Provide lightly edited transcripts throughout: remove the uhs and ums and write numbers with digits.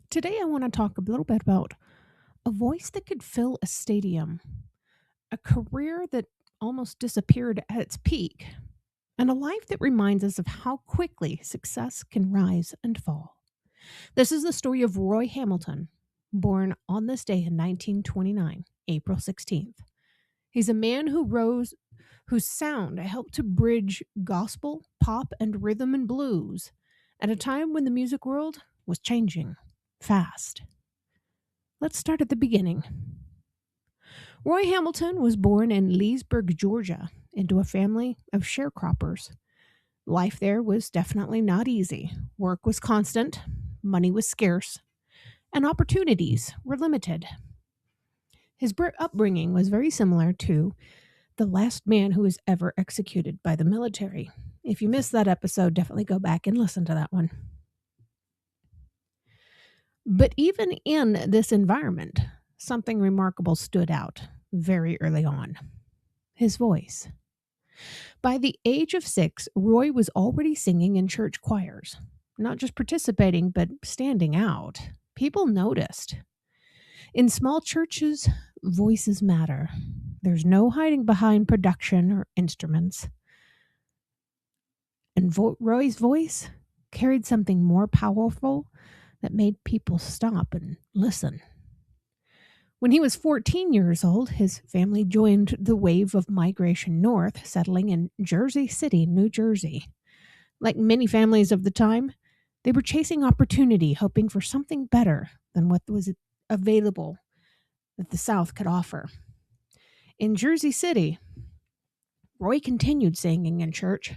Today, I want to talk a little bit about a voice that could fill a stadium, a career that almost disappeared at its peak, and a life that reminds us of how quickly success can rise and fall. This is the story of Roy Hamilton, born on this day in 1929, April 16th. He's a man whose sound helped to bridge gospel, pop, and rhythm and blues at a time when the music world was changing fast. Let's start at the beginning. Roy Hamilton was born in Leesburg, Georgia, into a family of sharecroppers. Life there was definitely not easy. Work was constant, money was scarce, and opportunities were limited. His upbringing was very similar to the last man who was ever executed by the military. If you missed that episode, definitely go back and listen to that one. But even in this environment, something remarkable stood out very early on: his voice. By the age of 6, Roy was already singing in church choirs, not just participating, but standing out. People noticed. In small churches, voices matter. There's no hiding behind production or instruments. And Roy's voice carried something more powerful that made people stop and listen. When he was 14 years old, his family joined the wave of migration north, settling in Jersey City, New Jersey. Like many families of the time, they were chasing opportunity, hoping for something better than what was available that the South could offer. In Jersey City, Roy continued singing in church,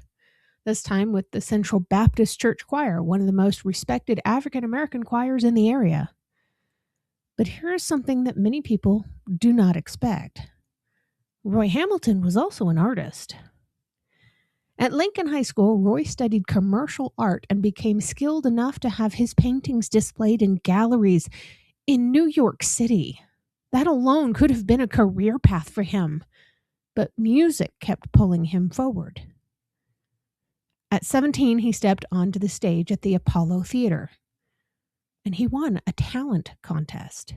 this time with the Central Baptist Church Choir, one of the most respected African American choirs in the area. But here is something that many people do not expect. Roy Hamilton was also an artist. At Lincoln High School, Roy studied commercial art and became skilled enough to have his paintings displayed in galleries in New York City. That alone could have been a career path for him, but music kept pulling him forward. At 17, he stepped onto the stage at the Apollo Theater, and he won a talent contest.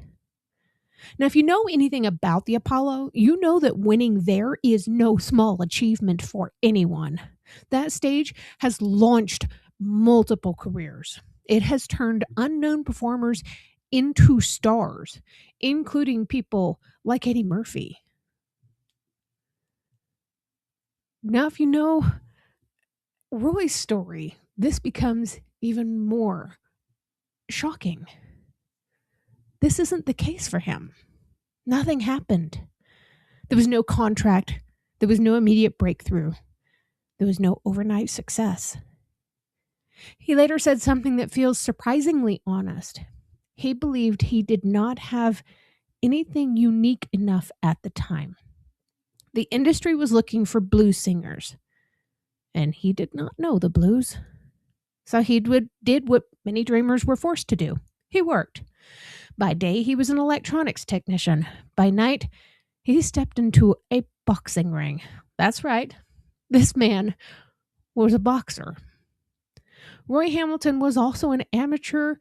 Now, if you know anything about the Apollo, you know that winning there is no small achievement for anyone. That stage has launched multiple careers. It has turned unknown performers into stars, including people like Eddie Murphy. Now, if you know Roy's story, this becomes even more shocking. This isn't the case for him. Nothing happened. There was no contract. There was no immediate breakthrough. There was no overnight success. He later said something that feels surprisingly honest. He believed he did not have anything unique enough at the time. The industry was looking for blues singers, and he did not know the blues. So he did what many dreamers were forced to do. He worked. By day, he was an electronics technician. By night, he stepped into a boxing ring. That's right. This man was a boxer. Roy Hamilton was also an amateur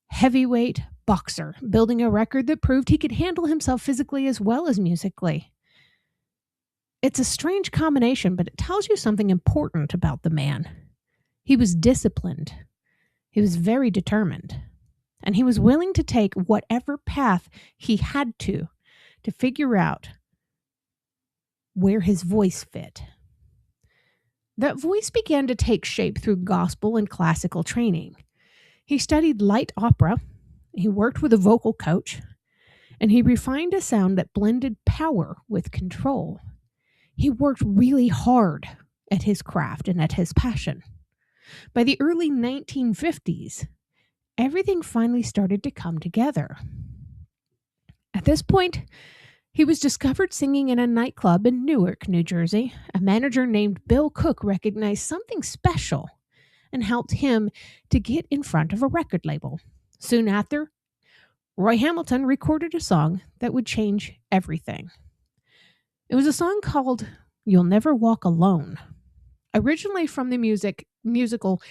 heavyweight boxer, building a record that proved he could handle himself physically as well as musically. It's a strange combination, but it tells you something important about the man. He was disciplined. He was very determined. And he was willing to take whatever path he had to figure out where his voice fit. That voice began to take shape through gospel and classical training. He studied light opera, he worked with a vocal coach, and he refined a sound that blended power with control. He worked really hard at his craft and at his passion. By the early 1950s, everything finally started to come together. At this point, he was discovered singing in a nightclub in Newark, New Jersey. A manager named Bill Cook recognized something special and helped him to get in front of a record label. Soon after, Roy Hamilton recorded a song that would change everything. It was a song called "You'll Never Walk Alone." Originally from the musical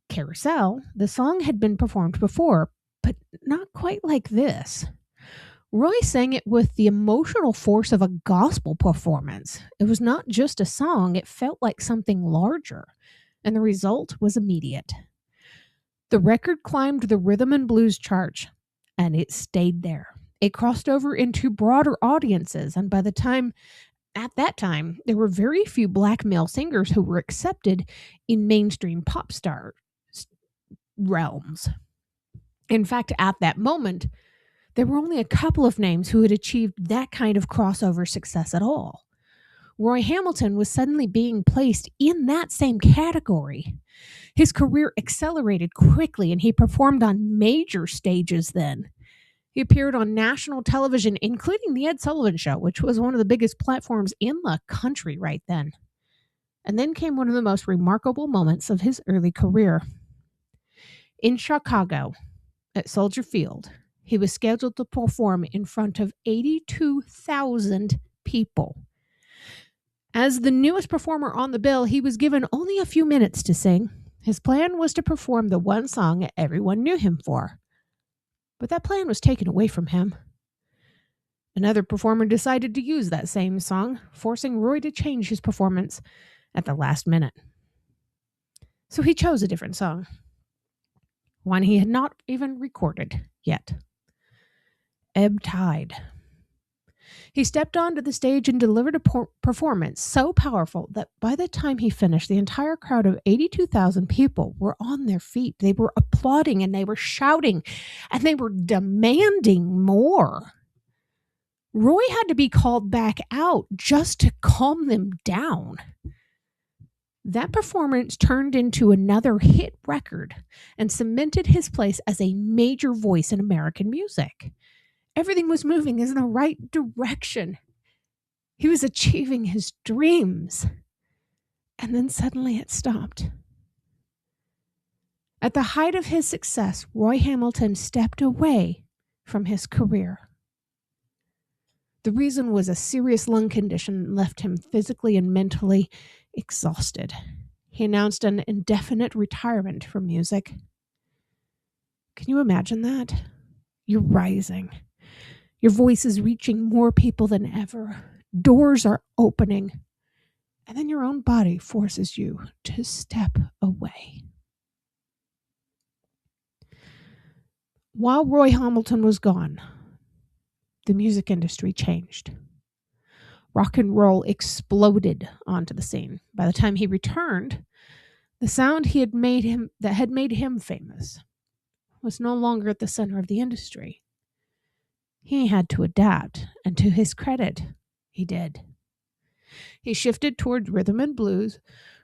Carousel, the song had been performed before, but not quite like this. Roy sang it with the emotional force of a gospel performance. It was not just a song, it felt like something larger, and the result was immediate. The record climbed the rhythm and blues chart, and it stayed there. It crossed over into broader audiences, and at that time, there were very few black male singers who were accepted in mainstream pop star realms. In fact, at that moment, there were only a couple of names who had achieved that kind of crossover success at all. Roy Hamilton was suddenly being placed in that same category. His career accelerated quickly and he performed on major stages then. He appeared on national television, including The Ed Sullivan Show, which was one of the biggest platforms in the country right then. And then came one of the most remarkable moments of his early career. In Chicago, at Soldier Field, he was scheduled to perform in front of 82,000 people. As the newest performer on the bill, he was given only a few minutes to sing. His plan was to perform the one song everyone knew him for. But that plan was taken away from him. Another performer decided to use that same song, forcing Roy to change his performance at the last minute. So he chose a different song, one he had not even recorded yet. Ebb Tide. He stepped onto the stage and delivered a performance so powerful that by the time he finished, the entire crowd of 82,000 people were on their feet. They were applauding and they were shouting and they were demanding more. Roy had to be called back out just to calm them down. That performance turned into another hit record and cemented his place as a major voice in American music. Everything was moving in the right direction. He was achieving his dreams. And then suddenly it stopped. At the height of his success, Roy Hamilton stepped away from his career. The reason was a serious lung condition that left him physically and mentally exhausted. He announced an indefinite retirement from music. Can you imagine that? You're rising. Your voice is reaching more people than ever. Doors are opening. And then your own body forces you to step away. While Roy Hamilton was gone, the music industry changed. Rock and roll exploded onto the scene. By the time he returned, the sound that had made him famous was no longer at the center of the industry. He had to adapt, and to his credit, he did. He shifted toward rhythm and blues,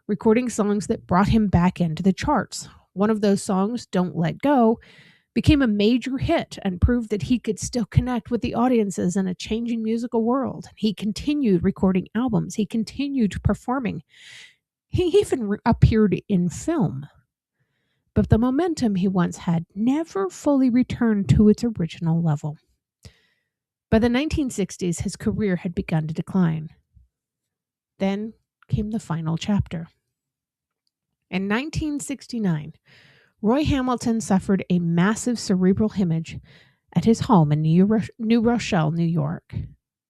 recording songs that brought him back into the charts. One of those songs, Don't Let Go, became a major hit and proved that he could still connect with the audiences in a changing musical world. He continued recording albums. He continued performing. He even appeared in film. But the momentum he once had never fully returned to its original level. By the 1960s, his career had begun to decline. Then came the final chapter. In 1969, Roy Hamilton suffered a massive cerebral hemorrhage at his home in New Rochelle, New York.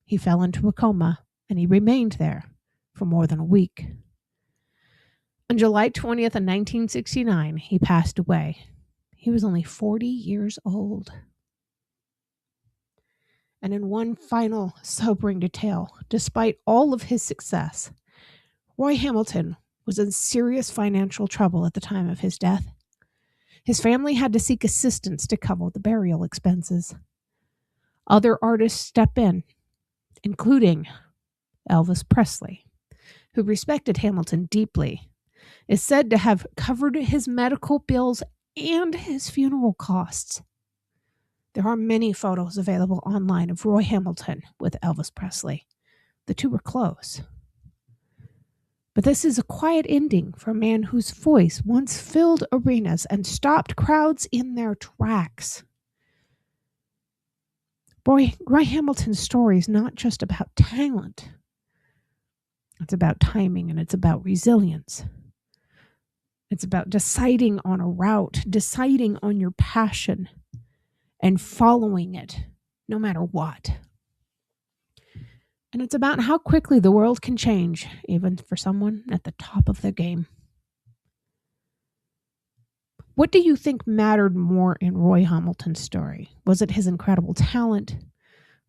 He fell into a coma, and he remained there for more than a week. On July 20th of 1969, he passed away. He was only 40 years old. And in one final sobering detail, despite all of his success, Roy Hamilton was in serious financial trouble at the time of his death. His family had to seek assistance to cover the burial expenses. Other artists step in, including Elvis Presley, who respected Hamilton deeply, is said to have covered his medical bills and his funeral costs. There are many photos available online of Roy Hamilton with Elvis Presley. The two were close. But this is a quiet ending for a man whose voice once filled arenas and stopped crowds in their tracks. Roy Hamilton's story is not just about talent. It's about timing and it's about resilience. It's about deciding on a route, deciding on your passion, and following it no matter what. And it's about how quickly the world can change, even for someone at the top of their game. What do you think mattered more in Roy Hamilton's story? Was it his incredible talent?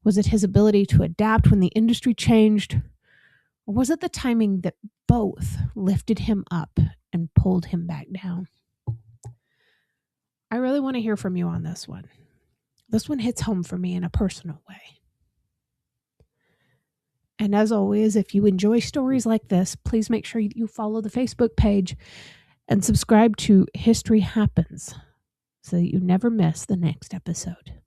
Was it his ability to adapt when the industry changed? Or was it the timing that both lifted him up and pulled him back down? I really want to hear from you on this one. This one hits home for me in a personal way. And as always, if you enjoy stories like this, please make sure you follow the Facebook page and subscribe to History Happens so that you never miss the next episode.